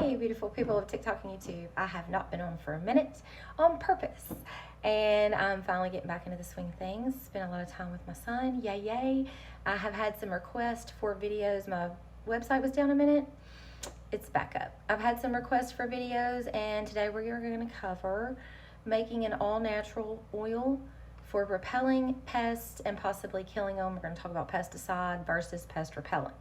Hey, beautiful people of TikTok and YouTube. I have not been on for a minute on purpose. And I'm finally getting back into the swing of things. Spent a lot of time with my son. Yay, yay. I have had some requests for videos. My website was down a minute. It's back up. I've had some requests for videos, and today we're going to cover making an all-natural oil for repelling pests and possibly killing them. We're going to talk about pesticide versus pest repellent.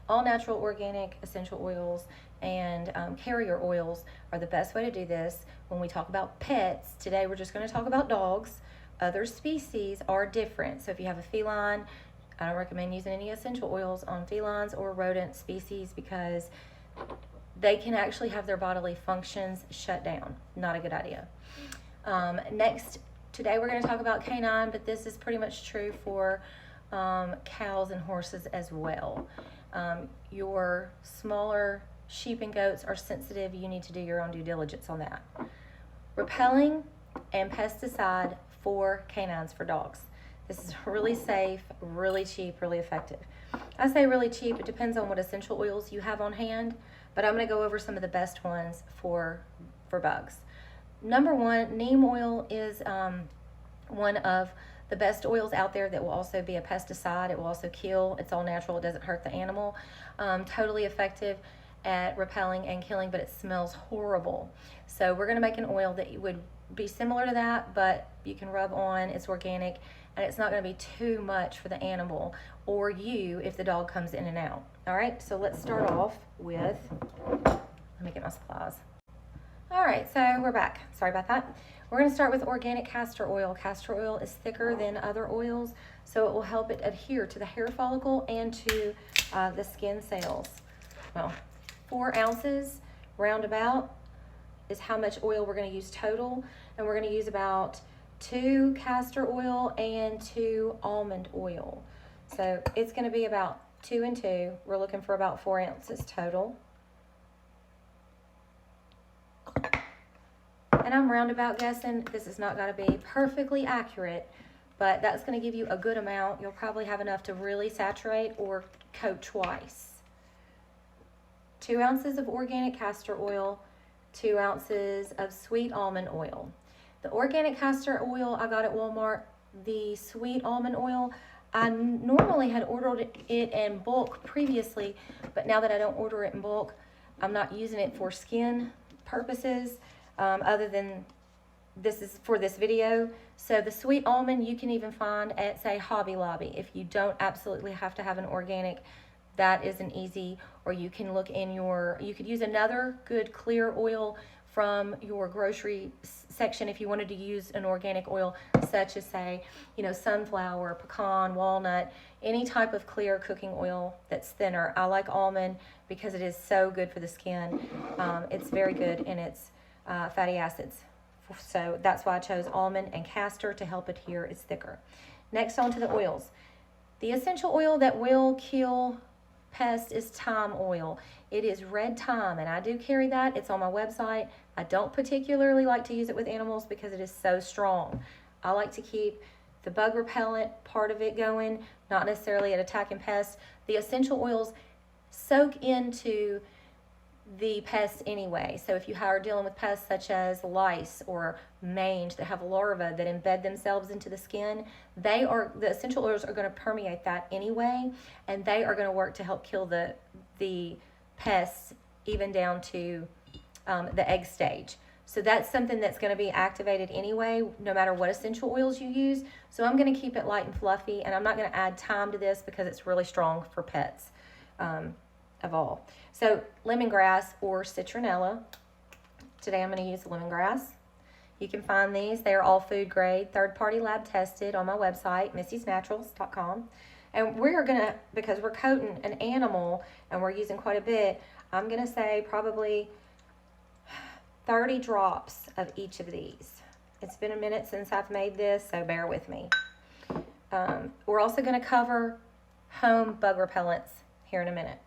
All natural, organic, essential oils and carrier oils are the best way to do this. When we talk about pets, today we're just going to talk about dogs. Other species are different. So if you have a feline, I don't recommend using any essential oils on felines or rodent species because they can actually have their bodily functions shut down. Not a good idea. Next, today we're going to talk about canine, but this is pretty much true for cows and horses as well. Your smaller sheep and goats are sensitive. You need to do your own due diligence on that. Repelling and pesticide for canines for dogs. This is really safe, really cheap, really effective. I say really cheap. It depends on what essential oils you have on hand, but I'm going to go over some of the best ones for bugs. Number one, neem oil is one of the best oils out there that will also be a pesticide. It will also kill. It's all natural. It doesn't hurt the animal. Totally effective at repelling and killing, but it smells horrible. So we're going to make an oil that would be similar to that, but you can rub on. It's organic, and it's not going to be too much for the animal or you if the dog comes in and out. All right, so let's start off with, let me get my supplies. All right, so we're back. Sorry about that. We're going to start with organic castor oil. Castor oil is thicker than other oils, so it will help it adhere to the hair follicle and to the skin cells. Well, 4 ounces roundabout is how much oil we're going to use total, and we're going to use about 2 castor oil and 2 almond oil. So it's going to be about 2 and 2. We're looking for about 4 ounces total. And I'm roundabout guessing. This is not going to be perfectly accurate, but that's going to give you a good amount. You'll probably have enough to really saturate or coat twice. 2 ounces of organic castor oil, 2 ounces of sweet almond oil. The organic castor oil I got at Walmart. The sweet almond oil, I normally had ordered it in bulk previously, but now that I don't order it in bulk, I'm not using it for skin purposes. Other than this is for this video. So the sweet almond you can even find at, say, Hobby Lobby. If you don't absolutely have to have an organic, that is an easy, or you can look in you could use another good clear oil from your grocery section if you wanted to use an organic oil, such as, say, sunflower, pecan, walnut, any type of clear cooking oil that's thinner. I like almond because it is so good for the skin. It's very good in its fatty acids. So that's why I chose almond and castor to help adhere. It's thicker. Next, on to the oils. The essential oil that will kill pests is thyme oil. It is red thyme, and I do carry that. It's on my website. I don't particularly like to use it with animals because it is so strong. I like to keep the bug repellent part of it going, not necessarily at attacking pests. The essential oils soak into the pests anyway. So if you are dealing with pests such as lice or mange that have larvae that embed themselves into the skin, the essential oils are going to permeate that anyway, and they are going to work to help kill the pests even down to the egg stage. So that's something that's going to be activated anyway, no matter what essential oils you use. So I'm going to keep it light and fluffy, and I'm not going to add thyme to this because it's really strong for pets. Of all. So lemongrass or citronella. Today I'm going to use lemongrass. You can find these. They are all food grade, third-party lab tested on my website, missysnaturals.com. And we're going to, because we're coating an animal and we're using quite a bit, I'm going to say probably 30 drops of each of these. It's been a minute since I've made this, so bear with me. We're also going to cover home bug repellents here in a minute.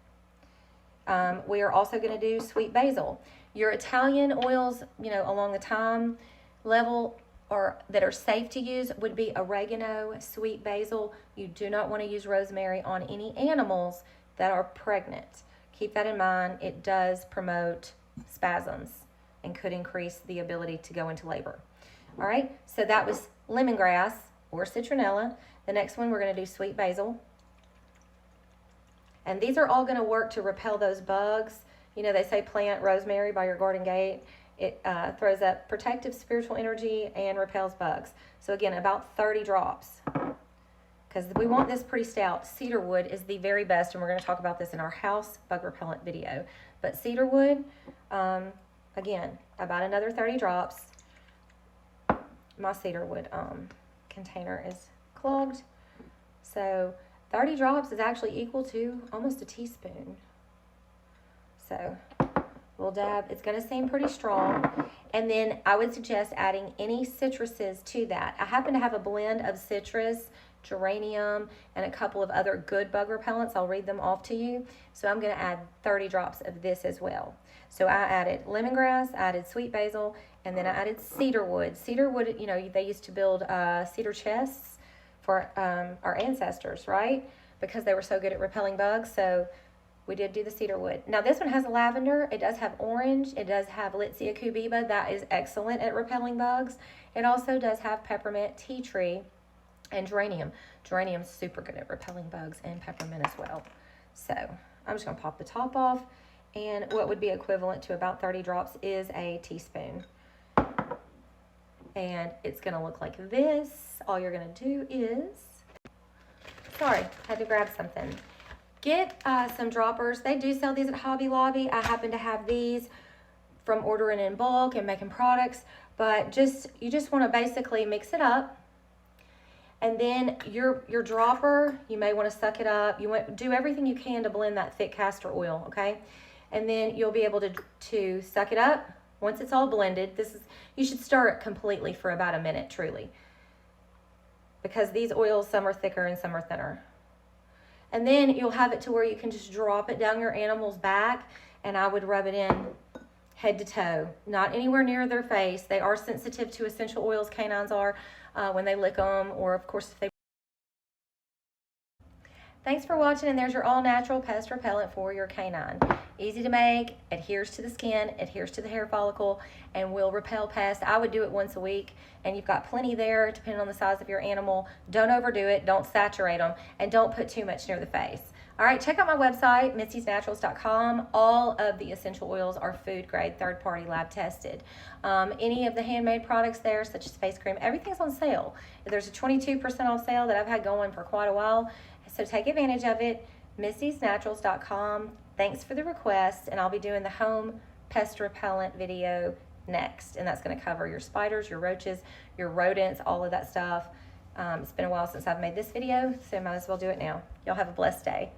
We are also going to do sweet basil. Your Italian oils, along the thyme level or that are safe to use would be oregano, sweet basil. You do not want to use rosemary on any animals that are pregnant. Keep that in mind. It does promote spasms and could increase the ability to go into labor. All right, so that was lemongrass or citronella. The next one, we're going to do sweet basil. And these are all going to work to repel those bugs. You know, they say plant rosemary by your garden gate. It throws up protective spiritual energy and repels bugs. So again, about 30 drops. Because we want this pretty stout. Cedar wood is the very best, and we're going to talk about this in our house bug repellent video. But cedar wood, again, about another 30 drops. My cedar wood container is clogged. So 30 drops is actually equal to almost a teaspoon. So we'll dab. It's going to seem pretty strong. And then I would suggest adding any citruses to that. I happen to have a blend of citrus, geranium, and a couple of other good bug repellents. I'll read them off to you. So I'm going to add 30 drops of this as well. So I added lemongrass, I added sweet basil, and then I added cedar wood. Cedar wood, you know, they used to build cedar chests for our ancestors, right? Because they were so good at repelling bugs. So we did do the cedar wood. Now this one has lavender. It does have orange. It does have Litsea cubiba. That is excellent at repelling bugs. It also does have peppermint, tea tree, and geranium. Geranium's super good at repelling bugs, and peppermint as well. So I'm just going to pop the top off, and what would be equivalent to about 30 drops is a teaspoon. And it's going to look like this. All you're going to do is, sorry, had to grab something. Get some droppers. They do sell these at Hobby Lobby. I happen to have these from ordering in bulk and making products, but you just want to basically mix it up. And then your dropper, you may want to suck it up. You want to do everything you can to blend that thick castor oil, okay? And then you'll be able to suck it up. Once it's all blended, you should stir it completely for about a minute, truly. Because these oils, some are thicker and some are thinner. And then you'll have it to where you can just drop it down your animal's back, and I would rub it in head to toe, not anywhere near their face. They are sensitive to essential oils, canines are, when they lick them, or of course if they... Thanks for watching, and there's your all-natural pest repellent for your canine. Easy to make, adheres to the skin, adheres to the hair follicle, and will repel pests. I would do it once a week, and you've got plenty there depending on the size of your animal. Don't overdo it, don't saturate them, and don't put too much near the face. All right, check out my website, missysnaturals.com. All of the essential oils are food grade, third-party lab tested. Any of the handmade products there, such as face cream, everything's on sale. There's a 22% off sale that I've had going for quite a while, so take advantage of it. missysnaturals.com. Thanks for the request, and I'll be doing the home pest repellent video next, and that's going to cover your spiders, your roaches, your rodents, all of that stuff. It's been a while since I've made this video, so I might as well do it now. Y'all have a blessed day.